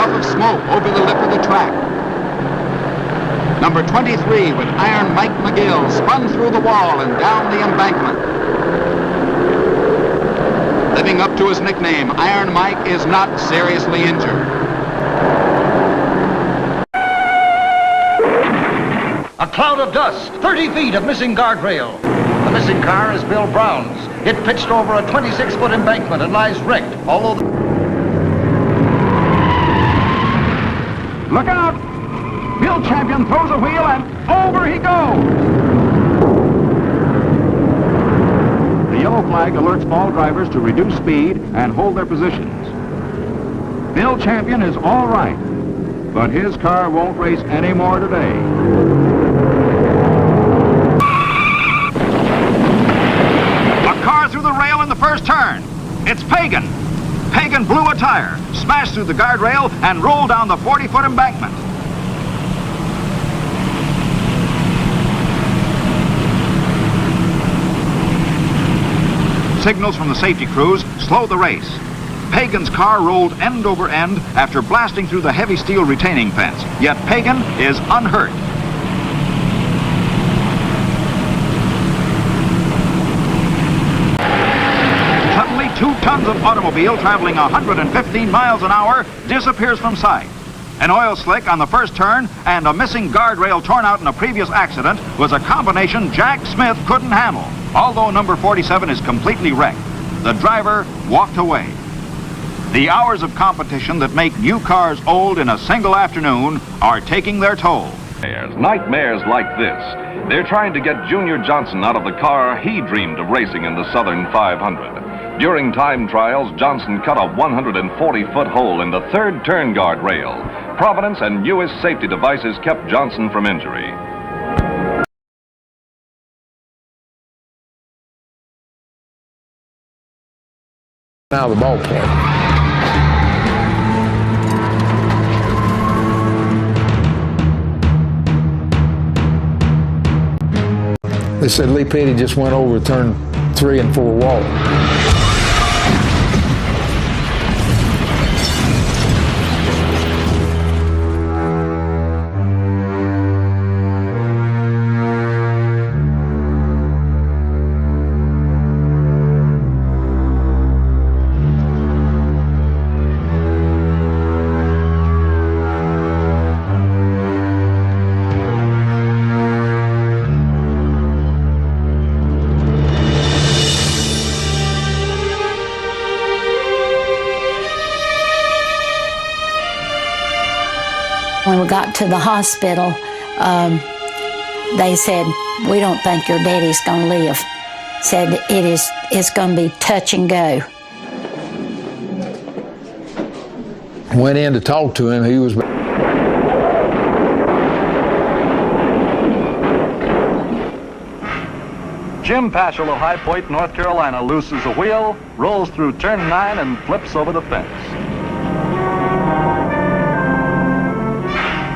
puff of smoke over the lip of the track. Number 23 with Iron Mike McGill spun through the wall and down the embankment. Living up to his nickname, Iron Mike is not seriously injured. A cloud of dust, 30 feet of missing guardrail. The missing car is Bill Brown's. It pitched over a 26-foot embankment and lies wrecked, although... Look out! Bill Champion throws a wheel and over he goes! The yellow flag alerts all drivers to reduce speed and hold their positions. Bill Champion is all right, but his car won't race anymore today. A car through the rail in the first turn. It's Pagan. Pagan blew a tire, smashed through the guardrail, and rolled down the 40-foot embankment. Signals from the safety crews slowed the race. Pagan's car rolled end over end after blasting through the heavy steel retaining fence, yet Pagan is unhurt. Suddenly, 2 tons of automobile traveling 115 miles an hour disappears from sight. An oil slick on the first turn and a missing guardrail torn out in a previous accident was a combination Jack Smith couldn't handle. Although number 47 is completely wrecked, the driver walked away. The hours of competition that make new cars old in a single afternoon are taking their toll. Nightmares like this. They're trying to get Junior Johnson out of the car he dreamed of racing in the Southern 500. During time trials, Johnson cut a 140-foot hole in the third turn guard rail. Providence and U.S. safety devices kept Johnson from injury. Out of the ballpark. They said Lee Petty just went over turn 3 and 4 wall. When we got to the hospital, they said, "We don't think your daddy's going to live." Said it's going to be touch and go. Went in to talk to him. He was. Jim Paschal of High Point, North Carolina, looses a wheel, rolls through turn 9, and flips over the fence.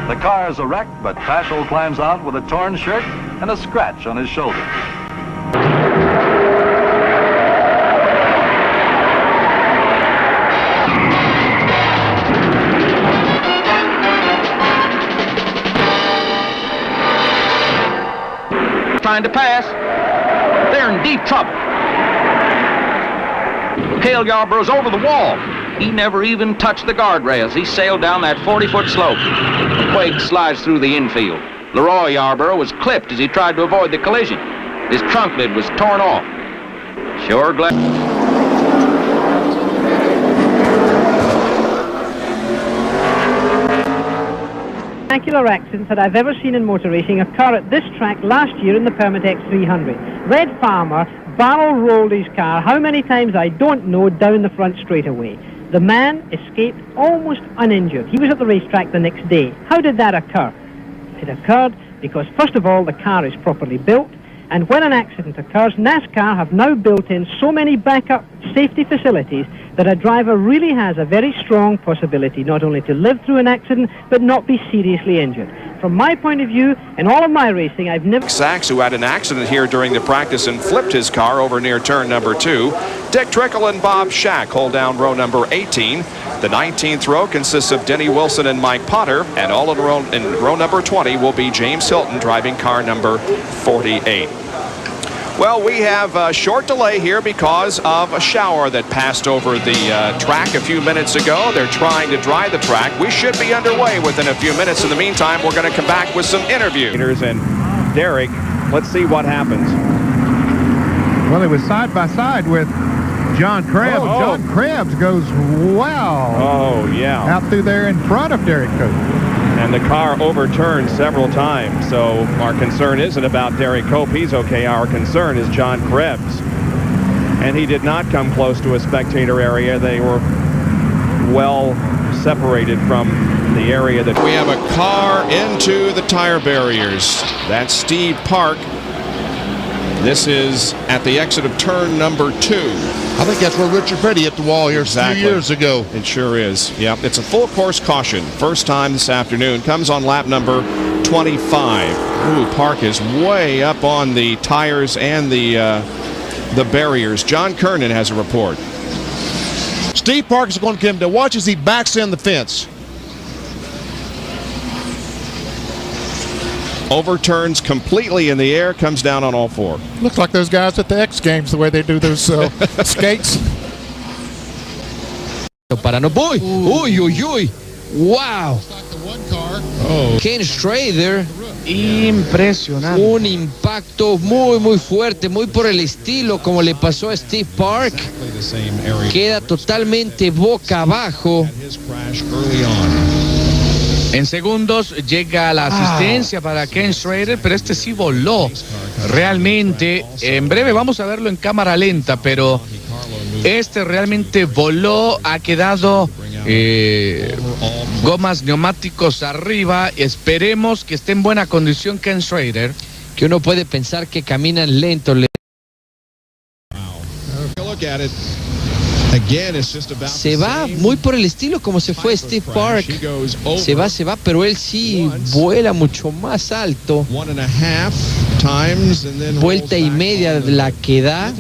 The car is a wreck, but Paschal climbs out with a torn shirt and a scratch on his shoulder. Trying to pass. They're in deep trouble. Cale Yarborough's over the wall. He never even touched the guardrails. He sailed down that 40-foot slope. Quake slides through the infield. Leroy Yarborough was clipped as he tried to avoid the collision. His trunk lid was torn off. Sure glad. Spectacular accidents that I've ever seen in motor racing occur at this track last year in the Permitex 300. Red Farmer barrel rolled his car, how many times I don't know, down the front straightaway. The man escaped almost uninjured. He was at the racetrack the next day. How did that occur? It occurred because, first of all, the car is properly built, and when an accident occurs, NASCAR have now built in so many backup safety facilities that a driver really has a very strong possibility not only to live through an accident, but not be seriously injured. From my point of view, in all of my racing, I've never... Sachs, who had an accident here during the practice and flipped his car over near turn number 2. Dick Trickle and Bob Shack hold down row number 18. The 19th row consists of Denny Wilson and Mike Potter, and all in row number 20 will be James Hilton driving car number 48. Well, we have a short delay here because of a shower that passed over the track a few minutes ago. They're trying to dry the track. We should be underway within a few minutes. In the meantime, we're going to come back with some interviews. And Derek, let's see what happens. Well, it was side by side with John Krebs. Oh. John Krebs goes well. Oh, yeah. Out through there in front of Derek Cope. And the car overturned several times. So our concern isn't about Derek Cope. He's okay. Our concern is John Krebs. And he did not come close to a spectator area. They were well separated from the area that we have a car into the tire barriers. That's Steve Park. This is at the exit of turn number 2. I think that's where Richard Petty hit the wall here a few years ago. It sure is. Yep. It's a full course caution. First time this afternoon. Comes on lap number 25. Ooh, Park is way up on the tires and the barriers. John Kernan has a report. Steve Park is going to come to watch as he backs in the fence. Overturns completely in the air, comes down on all 4. Looks like those guys at the X Games, the way they do those skates. Para no boy. Uy, uy, uy. Wow. Ken Schrader. Impresionante. Un impacto muy, muy fuerte, muy por el estilo como le pasó a Steve Park. Queda totalmente boca abajo. En segundos llega la asistencia para Ken Schrader, pero este sí voló realmente. En breve vamos a verlo en cámara lenta, pero este realmente voló, ha quedado gomas neumáticos arriba. Esperemos que esté en buena condición Ken Schrader. Que uno puede pensar que caminan lento. Se va muy por el estilo como se fue Steve Park. Se va, pero él sí vuela mucho más alto. Vuelta y media la que da.